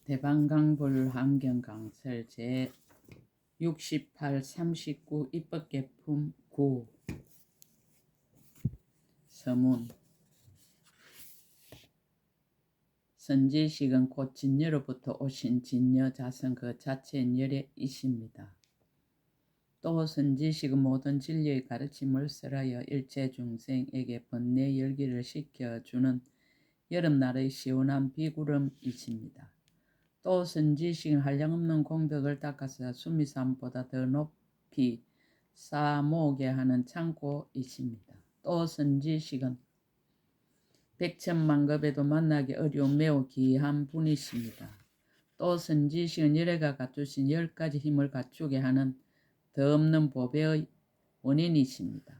대방강불 환경강설 제68 39 입법개품 9 서문 선지식은 곧 진여로부터 오신 진여 자선 그 자체인 열애이십니다. 또 선지식은 모든 진리의 가르침을 설하여 일체 중생에게 번뇌 열기를 식혀주는 여름날의 시원한 비구름이십니다. 또 선지식은 한량없는 공덕을 닦아서 수미산보다 더 높이 쌓아모으게 하는 창고이십니다. 또 선지식은 백천만급에도 만나기 어려운 매우 귀한 분이십니다. 또 선지식은 열애가 갖추신 10가지 힘을 갖추게 하는 더 없는 보배의 원인이십니다.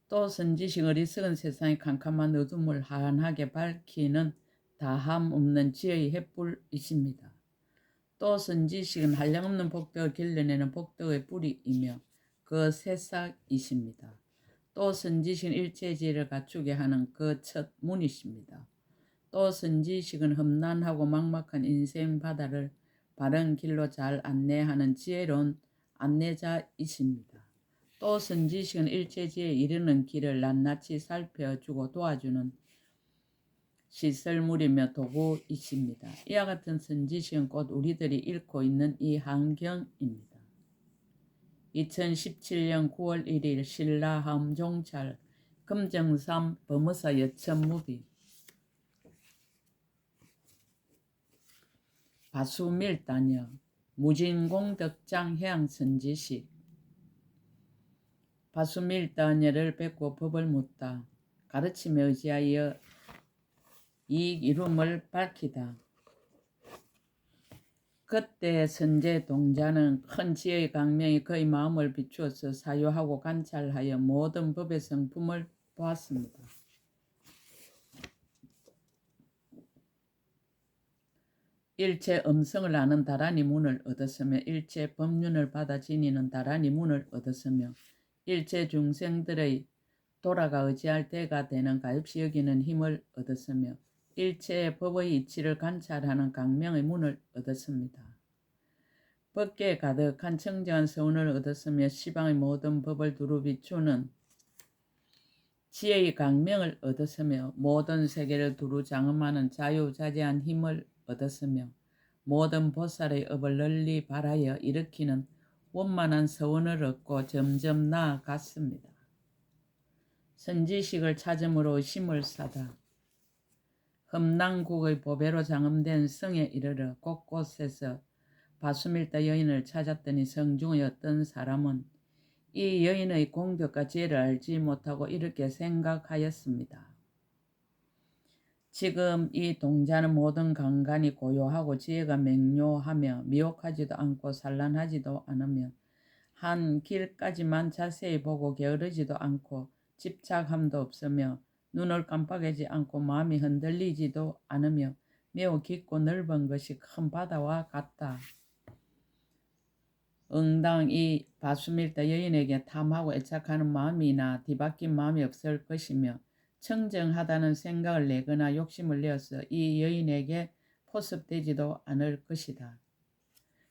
또 선지식은 어리석은 세상의 캄캄한 어둠을 환하게 밝히는 다함 없는 지혜의 횃불이십니다. 또 선지식은 한량없는 복덕을 길러내는 복덕의 뿌리이며 그 새싹이십니다. 또 선지식은 일체의 지혜를 갖추게 하는 그 첫 문이십니다. 또 선지식은 험난하고 막막한 인생 바다를 바른 길로 잘 안내하는 지혜로운 안내자이십니다. 또 선지식은 일체지혜에 이르는 길을 낱낱이 살펴주고 도와주는 시설물이며 도구이십니다. 이와 같은 선지식은 곧 우리들이 읽고 있는 이 한경입니다. 2017년 9월 1일 신라함 종찰 금정삼 범의사 여천무비 바수밀단여 무진공덕장 해양선지식 바수밀단여를 뵙고 법을 묻다. 가르침에 의지하여 이익 이룸을 밝히다. 그때 선제 동자는 큰 지혜의 강명이 그의 마음을 비추어서 사유하고 관찰하여 모든 법의 성품을 보았습니다. 일체 음성을 아는 다란이 문을 얻었으며 일체 법륜을 받아 지니는 다란이 문을 얻었으며 일체 중생들의 돌아가 의지할 때가 되는 가엾이 여기는 힘을 얻었으며 일체의 법의 이치를 관찰하는 강명의 문을 얻었습니다. 법계에 가득한 청정한 서운을 얻었으며 시방의 모든 법을 두루 비추는 지혜의 강명을 얻었으며 모든 세계를 두루 장엄하는 자유자재한 힘을 얻었으며 모든 보살의 업을 널리 발하여 일으키는 원만한 서원을 얻고 점점 나아갔습니다. 선지식을 찾음으로 심을 사다. 험난국의 보배로 장엄된 성에 이르러 곳곳에서 바수밀다 여인을 찾았더니 성중의 어떤 사람은 이 여인의 공덕과 지혜를 알지 못하고 이렇게 생각하였습니다. 지금 이 동자는 모든 강간이 고요하고 지혜가 맹료하며 미혹하지도 않고 산란하지도 않으며 한 길까지만 자세히 보고 게으르지도 않고 집착함도 없으며 눈을 깜빡이지 않고 마음이 흔들리지도 않으며 매우 깊고 넓은 것이 큰 바다와 같다. 응당 이 바수밀다 여인에게 탐하고 애착하는 마음이나 뒤바뀐 마음이 없을 것이며 청정하다는 생각을 내거나 욕심을 내어서 이 여인에게 포섭되지도 않을 것이다.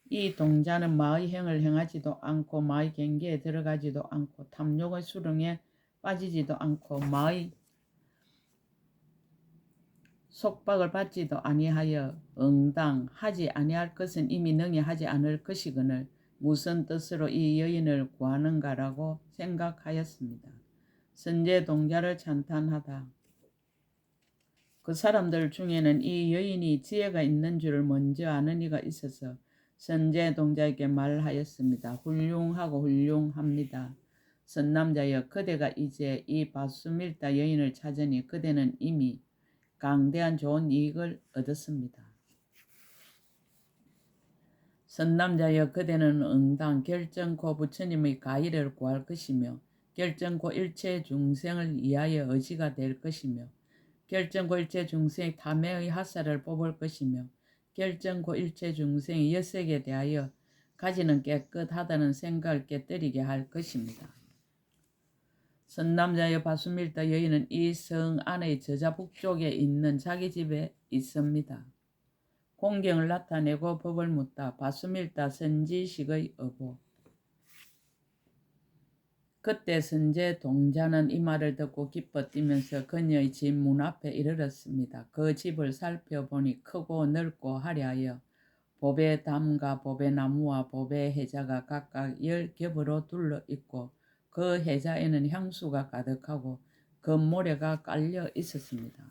이 동자는 마의 행을 행하지도 않고 마의 경계에 들어가지도 않고 탐욕의 수렁에 빠지지도 않고 마의 속박을 받지도 아니하여 응당 하지 아니할 것은 이미 능히 하지 않을 것이거늘 무슨 뜻으로 이 여인을 구하는가라고 생각하였습니다. 선제 동자를 찬탄하다. 그 사람들 중에는 이 여인이 지혜가 있는 줄을 먼저 아는 이가 있어서 선제 동자에게 말하였습니다. 훌륭하고 훌륭합니다. 선남자여, 그대가 이제 이 바수밀다 여인을 찾으니 그대는 이미 강대한 좋은 이익을 얻었습니다. 선남자여, 그대는 응당 결정코 부처님의 가의를 구할 것이며 결정코 일체 중생을 위하여 의지가 될 것이며 결정코 일체 중생의 탐해의 하사를 뽑을 것이며 결정코 일체 중생의 여색에 대하여 가지는 깨끗하다는 생각을 깨뜨리게 할 것입니다. 선남자여 바수밀다 여인은 이 성 안의 저자 북쪽에 있는 자기 집에 있습니다. 공경을 나타내고 법을 묻다. 바수밀다 선지식의 어보. 그때 선제 동자는 이 말을 듣고 기뻐 뛰면서 그녀의 집 문 앞에 이르렀습니다. 그 집을 살펴보니 크고 넓고 화려하여 보배 담과 보배 나무와 보배 해자가 각각 10겹으로 둘러 있고 그 해자에는 향수가 가득하고 금모래가 깔려 있었습니다.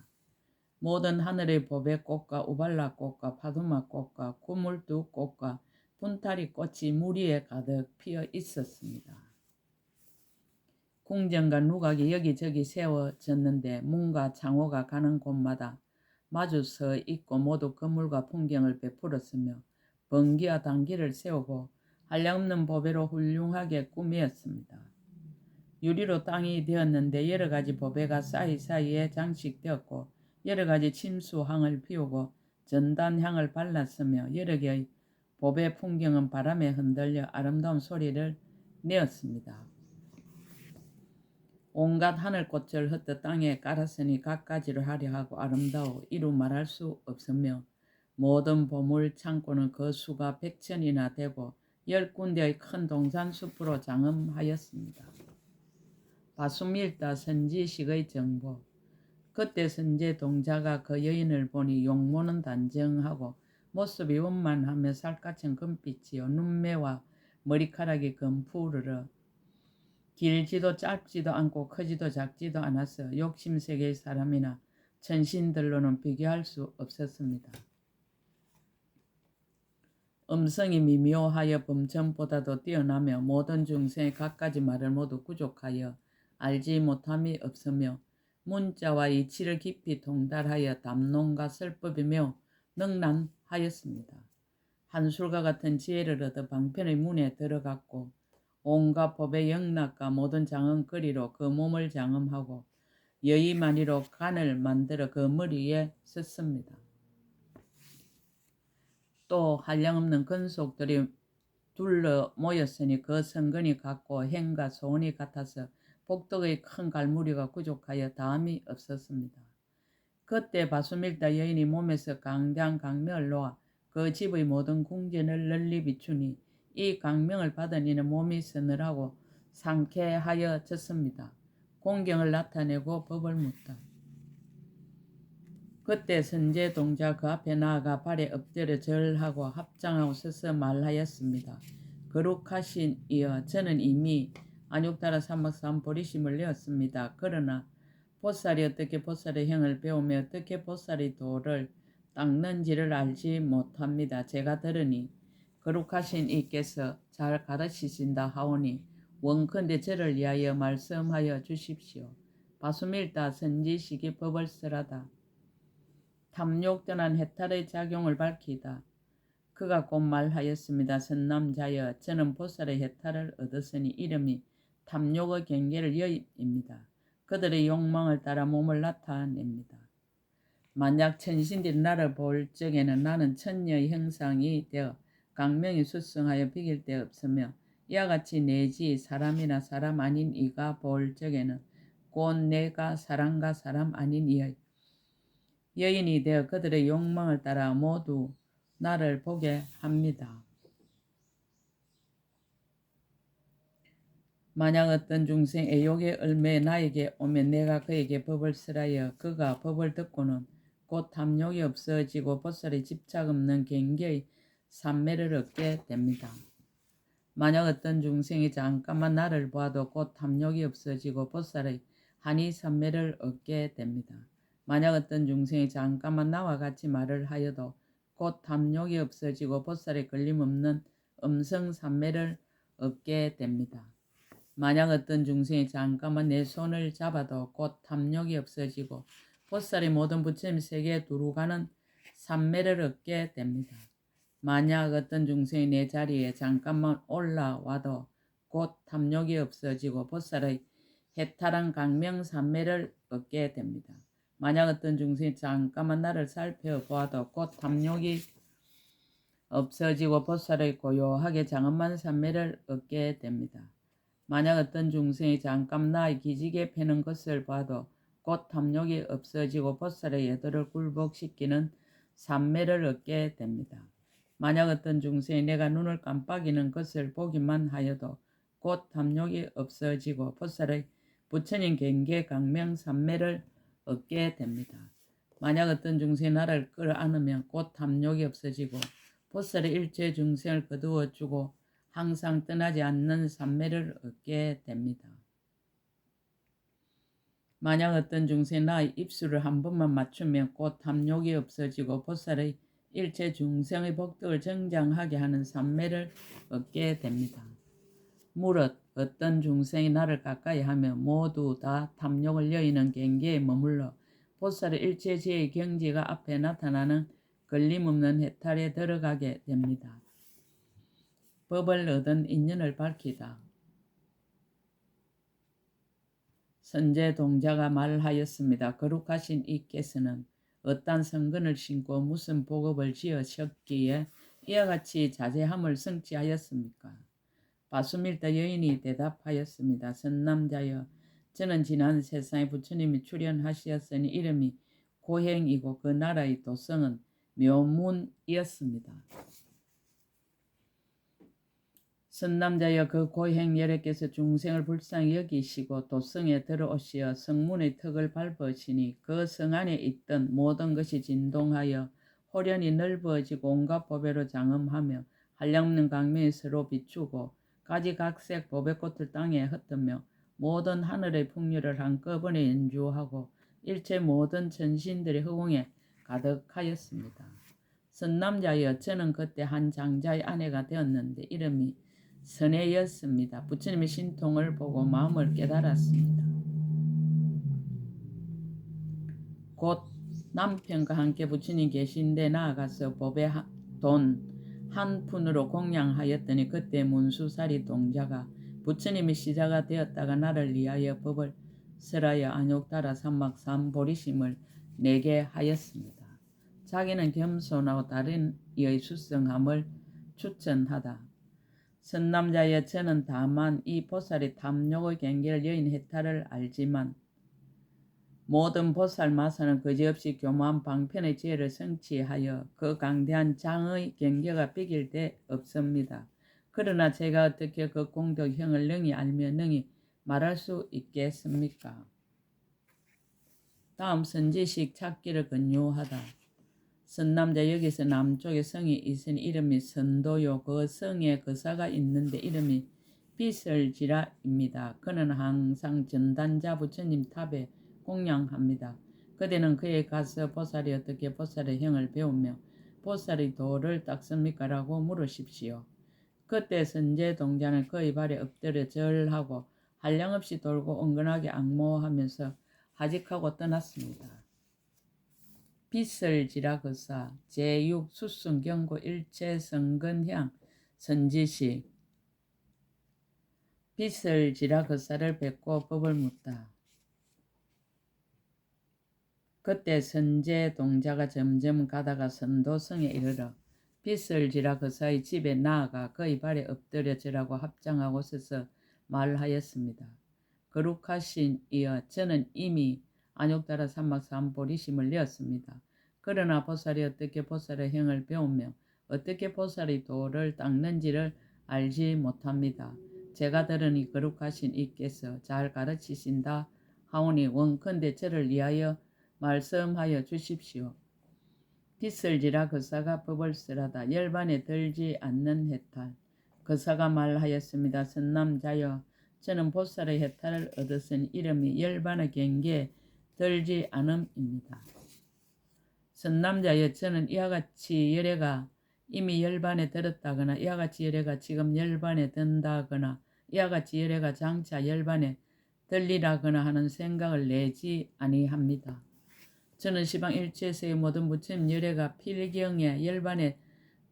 모든 하늘의 보배 꽃과 우발라 꽃과 파두마 꽃과 구물두 꽃과 분타리 꽃이 무리에 가득 피어 있었습니다. 궁전과 누각이 여기저기 세워졌는데 문과 창호가 가는 곳마다 마주 서 있고 모두 건물과 풍경을 베풀었으며 번기와 단기를 세우고 한량없는 보배로 훌륭하게 꾸몄습니다. 유리로 땅이 되었는데 여러 가지 보배가 사이사이에 장식되었고 여러 가지 침수향을 피우고 전단향을 발랐으며 여러 개의 보배 풍경은 바람에 흔들려 아름다운 소리를 내었습니다. 온갖 하늘꽃을 흩어 땅에 깔았으니 갖가지를 하려 하고 아름다워 이루 말할 수 없으며 모든 보물 창고는 그 수가 100천이나 되고 10군데의 큰 동산숲으로 장엄하였습니다. 바수밀다 선지식의 정보. 그때 선제 동자가 그 여인을 보니 용모는 단정하고 모습이 원만하며 살갗은 금빛이요 눈매와 머리카락이 금푸르르 길지도 짧지도 않고 크지도 작지도 않아서 욕심세계의 사람이나 천신들로는 비교할 수 없었습니다. 음성이 미묘하여 범천보다도 뛰어나며 모든 중생의 갖가지 말을 모두 구족하여 알지 못함이 없으며 문자와 이치를 깊이 통달하여 담론과 설법이며 능란하였습니다. 한술과 같은 지혜를 얻어 방편의 문에 들어갔고 온갖 법의 영락과 모든 장엄거리로 그 몸을 장엄하고 여의만이로 간을 만들어 그 머리에 썼습니다. 또 한량없는 근속들이 둘러 모였으니 그 성근이 같고 행과 소원이 같아서 복덕의 큰 갈무리가 부족하여 다함이 없었습니다. 그때 바수밀다 여인이 몸에서 강대한 강명을 놓아 그 집의 모든 궁전을 널리 비추니 이 강명을 받은 이는 몸이 서늘하고 상쾌하여졌습니다. 공경을 나타내고 법을 묻다. 그때 선제 동자 그 앞에 나아가 발에 엎드려 절하고 합장하고 서서 말하였습니다. 거룩하신 이여, 저는 이미 안육다라 사막산 보리심을 내었습니다. 그러나 보살이 어떻게 보살의 행을 배우며 어떻게 보살의 도를 닦는지를 알지 못합니다. 제가 들으니 거룩하신 이께서 잘 가르치신다 하오니 원컨대 저를 위하여 말씀하여 주십시오. 바수밀다 선지식이 법을 쓰라다. 탐욕 떠난 해탈의 작용을 밝히다. 그가 곧 말하였습니다. 선남자여, 저는 보살의 해탈을 얻었으니 이름이 탐욕의 경계를 여입니다. 그들의 욕망을 따라 몸을 나타냅니다. 만약 천신들이 나를 볼 적에는 나는 천녀의 형상이 되어 강명이 수성하여 비길 데 없으며 이와 같이 내지 사람이나 사람 아닌 이가 볼 적에는 곧 내가 사람과 사람 아닌 이의 여인이 되어 그들의 욕망을 따라 모두 나를 보게 합니다. 만약 어떤 중생 애욕의 얼매에 나에게 오면 내가 그에게 법을 쓰라여 그가 법을 듣고는 곧 탐욕이 없어지고 보살의 집착 없는 경계의 삼매를 얻게 됩니다. 만약 어떤 중생이 잠깐만 나를 보아도 곧 탐욕이 없어지고 보살의 한이 삼매를 얻게 됩니다. 만약 어떤 중생이 잠깐만 나와 같이 말을 하여도 곧 탐욕이 없어지고 보살의 걸림없는 음성삼매를 얻게 됩니다. 만약 어떤 중생이 잠깐만 내 손을 잡아도 곧 탐욕이 없어지고 보살의 모든 부처님 세계에 두루가는 삼매를 얻게 됩니다. 만약 어떤 중생이 내 자리에 잠깐만 올라와도 곧 탐욕이 없어지고 보살의 해탈한 강명삼매를 얻게 됩니다. 만약 어떤 중생이 잠깐만 나를 살펴보아도 곧 탐욕이 없어지고 보살의 고요하게 장엄한 삼매를 얻게 됩니다. 만약 어떤 중생이 잠깐 나의 기지개 패는 것을 봐도 곧 탐욕이 없어지고 보살의 예도를 굴복시키는 삼매를 얻게 됩니다. 만약 어떤 중생이 내가 눈을 깜빡이는 것을 보기만 하여도 곧 탐욕이 없어지고 보살의 부처님 경계 강명 삼매를 얻게 됩니다. 만약 어떤 중생이 나를 끌어안으면 곧 탐욕이 없어지고 보살의 일체 중생을 거두어주고 항상 떠나지 않는 삼매를 얻게 됩니다. 만약 어떤 중생이 나의 입술을 한 번만 맞추면 곧 탐욕이 없어지고 보살의 일체 중생의 복덕을 정장하게 하는 삼매를 얻게 됩니다. 무릇 어떤 중생이 나를 가까이 하면 모두 다 탐욕을 여의는 경계에 머물러 보살의 일체지의 경지가 앞에 나타나는 걸림없는 해탈에 들어가게 됩니다. 법을 얻은 인연을 밝히다. 선제 동자가 말하였습니다. 거룩하신 이께서는 어떤 성근을 신고 무슨 복업을 지으셨기에 이와 같이 자제함을 성취하였습니까? 바수밀다 여인이 대답하였습니다. 선남자여, 저는 지난 세상에 부처님이 출현하셨으니 이름이 고행이고 그 나라의 도성은 묘문이었습니다. 선남자여, 그 고행 여래께서 중생을 불쌍히 여기시고 도성에 들어오시어 성문의 턱을 밟으시니 그 성 안에 있던 모든 것이 진동하여 호련히 넓어지고 온갖 보배로 장엄하며 한량없는 강명이 서로 비추고 가지각색 보배꽃을 땅에 흩으며 모든 하늘의 풍류를 한꺼번에 연주하고 일체 모든 천신들의 허공에 가득하였습니다. 선남자여, 저는 그때 한 장자의 아내가 되었는데 이름이 선혜였습니다. 부처님의 신통을 보고 마음을 깨달았습니다. 곧 남편과 함께 부처님 계신데 나아가서 보배 돈 한 푼으로 공양하였더니 그때 문수사리 동자가 부처님의 시자가 되었다가 나를 위하여 법을 설하여 안욕따라 삼막삼 보리심을 내게 하였습니다. 자기는 겸손하고 다른 이의 수성함을 추천하다. 선남자여, 저는 다만 이 보살이 탐욕의 경계를 여인 해탈을 알지만 모든 보살 마사는 그지없이 교묘한 방편의 지혜를 성취하여 그 강대한 장의 경계가 비길 데 없습니다. 그러나 제가 어떻게 그 공덕형을 능히 알며 능히 말할 수 있겠습니까? 다음 선지식 찾기를 권유하다. 선남자, 여기서 남쪽에 성이 있으니 이름이 선도요. 그 성에 거사가 있는데 이름이 비설지라입니다. 그는 항상 전단자 부처님 탑에 공양합니다. 그대는 그에 가서 보살이 어떻게 보살의 형을 배우며 보살의 도를 닦습니까? 라고 물으십시오. 그때 선제 동자는 그의 발에 엎드려 절하고 한량없이 돌고 은근하게 악모하면서 하직하고 떠났습니다. 비설지라 거사 제6 수승경고 일체성근향 선지식. 비설지라 거사를 뵙고 법을 묻다. 그때 선제 동자가 점점 가다가 선도성에 이르러 비설지라 거사의 집에 나아가 그의 발에 엎드려 절하고 합장하고 서서 말하였습니다. 거룩하신 이여, 저는 이미 안욕따라 삼막삼 보리심을 내었습니다. 그러나 보살이 어떻게 보살의 행을 배우며 어떻게 보살의 도를 닦는지를 알지 못합니다. 제가 들으니 거룩하신 이께서 잘 가르치신다 하오니 원컨대 저를 위하여 말씀하여 주십시오. 비설지라 거사가 법을 쓰라다. 열반에 들지 않는 해탈. 거사가 말하였습니다. 선남자여, 저는 보살의 해탈을 얻었으니 이름이 열반의 경계에 들지 않음입니다. 선남자여, 저는 이와 같이 열애가 이미 열반에 들었다거나 이와 같이 열애가 지금 열반에 든다거나 이와 같이 열애가 장차 열반에 들리라거나 하는 생각을 내지 아니합니다. 저는 시방 일체에서의 모든 부처님 열애가 필경에 열반에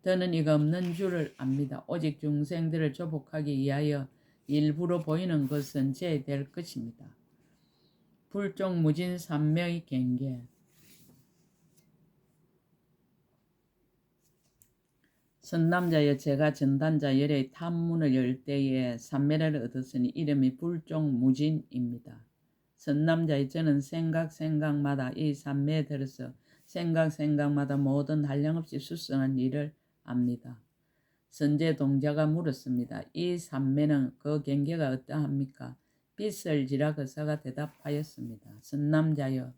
드는 이가 없는 줄을 압니다. 오직 중생들을 조복하기 위하여 일부러 보이는 것은 제될 것입니다. 불종무진 삼매의 경계. 선남자여 제가 전단자 열의 탐문을 열 때에 삼매를 얻었으니 이름이 불종무진입니다. 선남자의 저는 생각마다 이 삼매에 들어서 생각마다 모든 한량없이 수성한 일을 압니다. 선제 동자가 물었습니다. 이 삼매는 그 경계가 어떠합니까? 빗을지라 그사가 대답하였습니다. 선남자여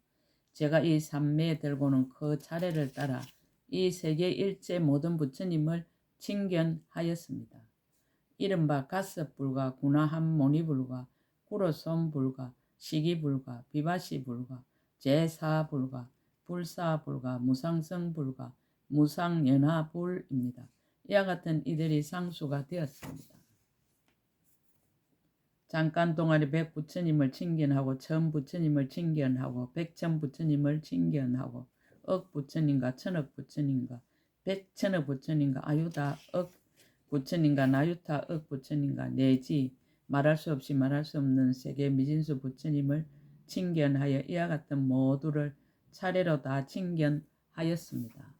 제가 이 삼매에 들고는 그 차례를 따라 이 세계 일체 모든 부처님을 칭견하였습니다. 이른바 가섭불가, 구나함모니불가, 구로솜불가, 시기불가, 비바시불가, 제사불가, 불사불가, 무상성불가, 무상연화불입니다. 이와 같은 이들이 상수가 되었습니다. 잠깐 동안에 백부처님을 칭견하고 천부처님을 칭견하고 백천부처님을 칭견하고 억부처님과 천억부처님과 백천억부처님과 아유다 억부처님과 나유타 억부처님과 내지 말할 수 없이 말할 수 없는 세계 미진수 부처님을 칭견하여 이와 같은 모두를 차례로 다 칭견하였습니다.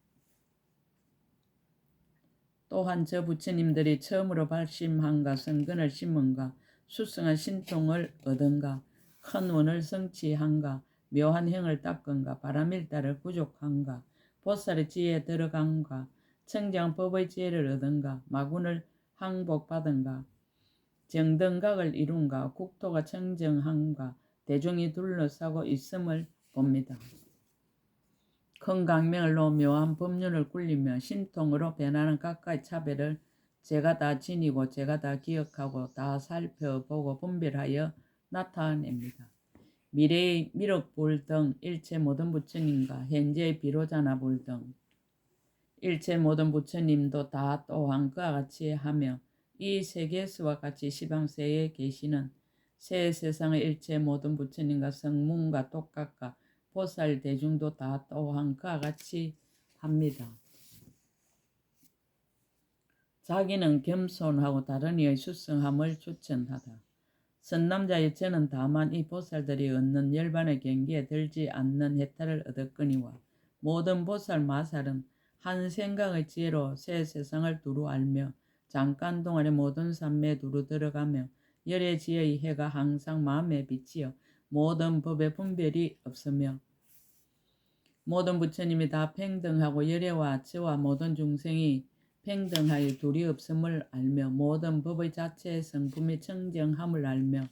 또한 저 부처님들이 처음으로 발심한가 성근을 심은가 수성한 신통을 얻은가 큰 원을 성취한가 묘한 행을 닦은가 바람일다를 구족한가 보살의 지혜에 들어간가 청정법의 지혜를 얻은가 마군을 항복받은가 정등각을 이룬가 국토가 청정한가 대중이 둘러싸고 있음을 봅니다. 큰 강명을 놓아 묘한 법륜을 굴리며 신통으로 변하는 각가의 차별을 제가 다 지니고 제가 다 기억하고 다 살펴보고 분별하여 나타냅니다. 미래의 미륵불 등 일체 모든 부처님과 현재의 비로자나불 등 일체 모든 부처님도 다 또한 그와 같이 하며 이 세계에서와 같이 시방세에 계시는 새 세상의 일체 모든 부처님과 성문과 똑같가 보살 대중도 다 또한 그와 같이 합니다. 자기는 겸손하고 다른 이의 수성함을 추천하다. 선남자의 저는 다만 이 보살들이 얻는 열반의 경계에 들지 않는 혜택을 얻었거니와 모든 보살 마살은 한 생각의 지혜로 새 세상을 두루 알며 잠깐 동안에 모든 삼매에 두루 들어가며 열의 지혜의 해가 항상 마음에 비치어 모든 법의 분별이 없으며 모든 부처님이 다 평등하고 열애와 저와 모든 중생이 평등하여 둘이 없음을 알며 모든 법의 자체의 성품이 청정함을 알며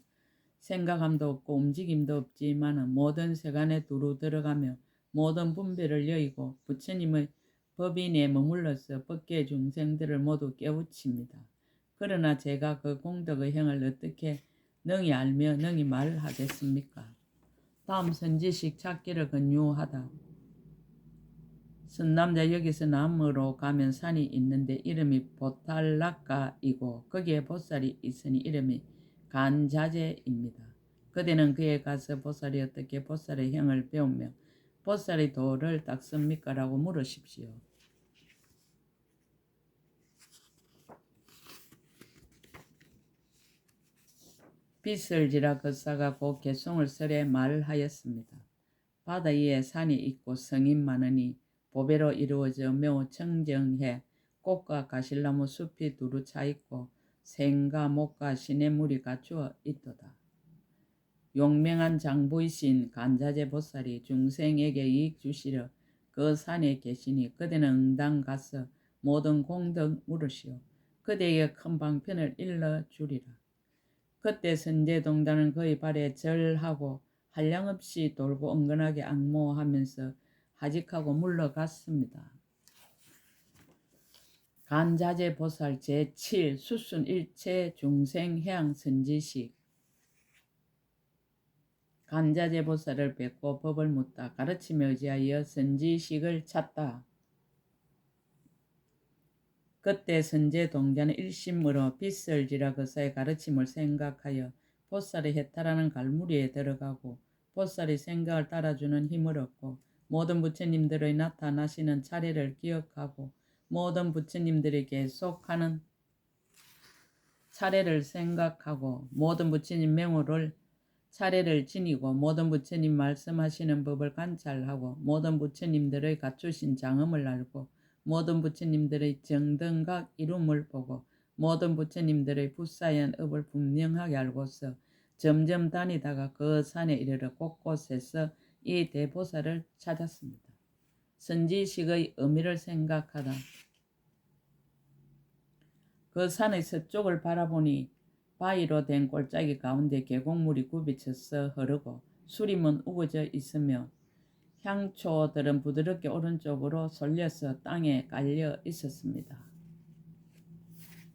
생각함도 없고 움직임도 없지만 모든 세간에 두루 들어가며 모든 분별을 여의고 부처님의 법인에 머물러서 법계 중생들을 모두 깨우칩니다. 그러나 제가 그 공덕의 행을 어떻게 능히 알며 능히 말하겠습니까? 다음 선지식 찾기를 권유하다. 선남자 여기서 남으로 가면 산이 있는데 이름이 보탈락가이고 거기에 보살이 있으니 이름이 간자재입니다. 그대는 그에 가서 보살이 어떻게 보살의 행을 배우며 보살의 도를 닦습니까? 라고 물으십시오. 빗을지라 그사가 곧 개송을 설에 말하였습니다. 바다 위에 산이 있고 성이 많으니 보배로 이루어져 매우 청정해 꽃과 가실나무 숲이 두루 차 있고 생과 목과 시냇물이 갖추어 있도다. 용맹한 장부이신 간자재 보살이 중생에게 이익 주시려 그 산에 계시니 그대는 응당 가서 모든 공덕 물으시오. 그대에게 큰 방편을 일러주리라. 그때 선제동자는 그의 발에 절하고 한량없이 돌고 은근하게 악모하면서 하직하고 물러갔습니다. 간자재 보살 제7 수순 일체 중생 해양 선지식. 간자재 보살을 뵙고 법을 묻다. 가르침에 의지하여 선지식을 찾다. 그때 선제 동자는 일심으로 빗설지라 그사의 가르침을 생각하여 보살이 해탈하는 갈무리에 들어가고 보살이 생각을 따라주는 힘을 얻고 모든 부처님들의 나타나시는 차례를 기억하고 모든 부처님들이 계속하는 차례를 생각하고 모든 부처님 명호를 차례를 지니고 모든 부처님 말씀하시는 법을 관찰하고 모든 부처님들의 갖추신 장엄을 알고 모든 부처님들의 정등각 이름을 보고 모든 부처님들의 불사연 업을 분명하게 알고서 점점 다니다가 그 산에 이르러 곳곳에서 이 대보살을 찾았습니다. 선지식의 의미를 생각하다. 그 산의 서쪽을 바라보니 바위로 된 골짜기 가운데 계곡물이 굽이쳐서 흐르고 수림은 우거져 있으며 향초들은 부드럽게 오른쪽으로 쏠려서 땅에 깔려 있었습니다.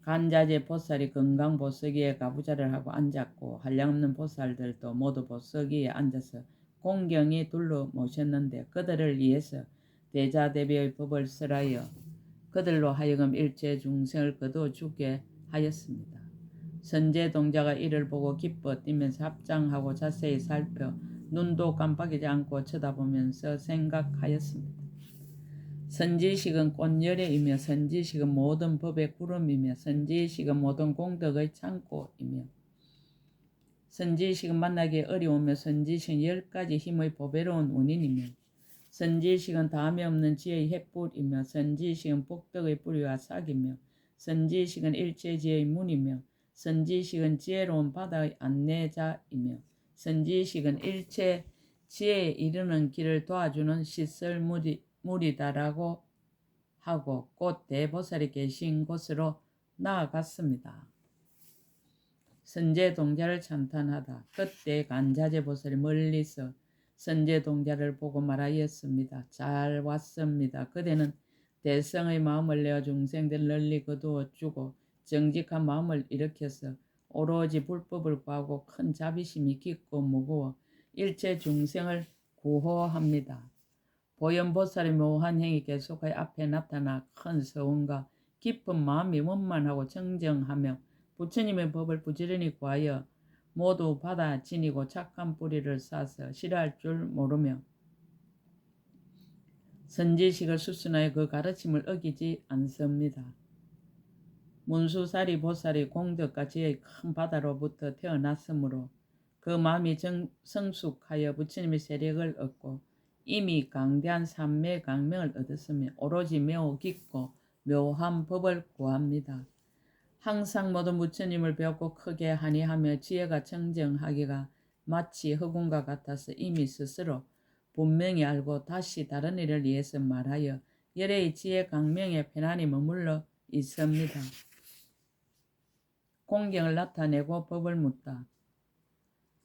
간자재 보살이 금강 보석위에 가부좌를 하고 앉았고 한량없는 보살들도 모두 보석위에 앉아서 공경히 둘러 모셨는데 그들을 위해서 대자대비의 법을 설하여 그들로 하여금 일체 중생을 거두어주게 하였습니다. 선제동자가 이를 보고 기뻐 뛰면서 합장하고 자세히 살펴 눈도 깜빡이지 않고 쳐다보면서 생각하였습니다. 선지식은 꽃열애이며 선지식은 모든 법의 구름이며 선지식은 모든 공덕의 창고이며 선지식은 만나기 어려우며 선지식은 10가지 힘의 보배로운 원인이며 선지식은 다음에 없는 지혜의 횃불이며 선지식은 복덕의 뿌리와 싹이며 선지식은 일체지혜의 문이며 선지식은 지혜로운 바다의 안내자이며 선지식은 일체 지혜에 이르는 길을 도와주는 시설물이다라고 하고 곧 대보살이 계신 곳으로 나아갔습니다. 선제동자를 찬탄하다. 그때 간자재 보살이 멀리서 선제동자를 보고 말하였습니다. 잘 왔습니다. 그대는 대성의 마음을 내어 중생들 널리 거두어 주고 정직한 마음을 일으켜서 오로지 불법을 구하고 큰 자비심이 깊고 무거워 일체 중생을 구호합니다. 보현보살의 묘한 행위 계속하여 앞에 나타나 큰 서원과 깊은 마음이 원만하고 정정하며 부처님의 법을 부지런히 구하여 모두 받아 지니고 착한 뿌리를 쌓아서 싫어할 줄 모르며 선지식을 수순하여 그 가르침을 어기지 않습니다. 문수사리 보살이 공덕과 지혜의 큰 바다로부터 태어났으므로 그 마음이 성숙하여 부처님의 세력을 얻고 이미 강대한 삼매 강명을 얻었으며 오로지 매우 깊고 묘한 법을 구합니다. 항상 모든 부처님을 배웠고 크게 한의하며 지혜가 청정하기가 마치 허공과 같아서 이미 스스로 분명히 알고 다시 다른 일을 위해서 말하여 열애의 지혜 강명에 편안히 머물러 있습니다. 공경을 나타내고 법을 묻다.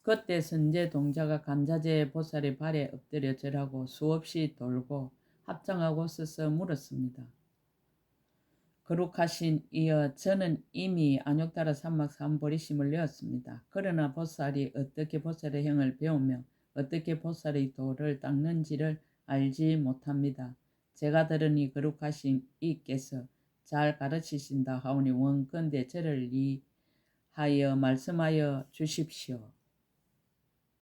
그때 선제동자가 간자재 보살의 발에 엎드려 절하고 수없이 돌고 합장하고 서서 물었습니다. 거룩하신 이여, 저는 이미 안욕따라 삼막 삼보리심을 내었습니다. 그러나 보살이 어떻게 보살의 행을 배우며 어떻게 보살의 도를 닦는지를 알지 못합니다. 제가 들으니 거룩하신 이께서 잘 가르치신다 하오니 원컨대 저를 위하여 말씀하여 주십시오.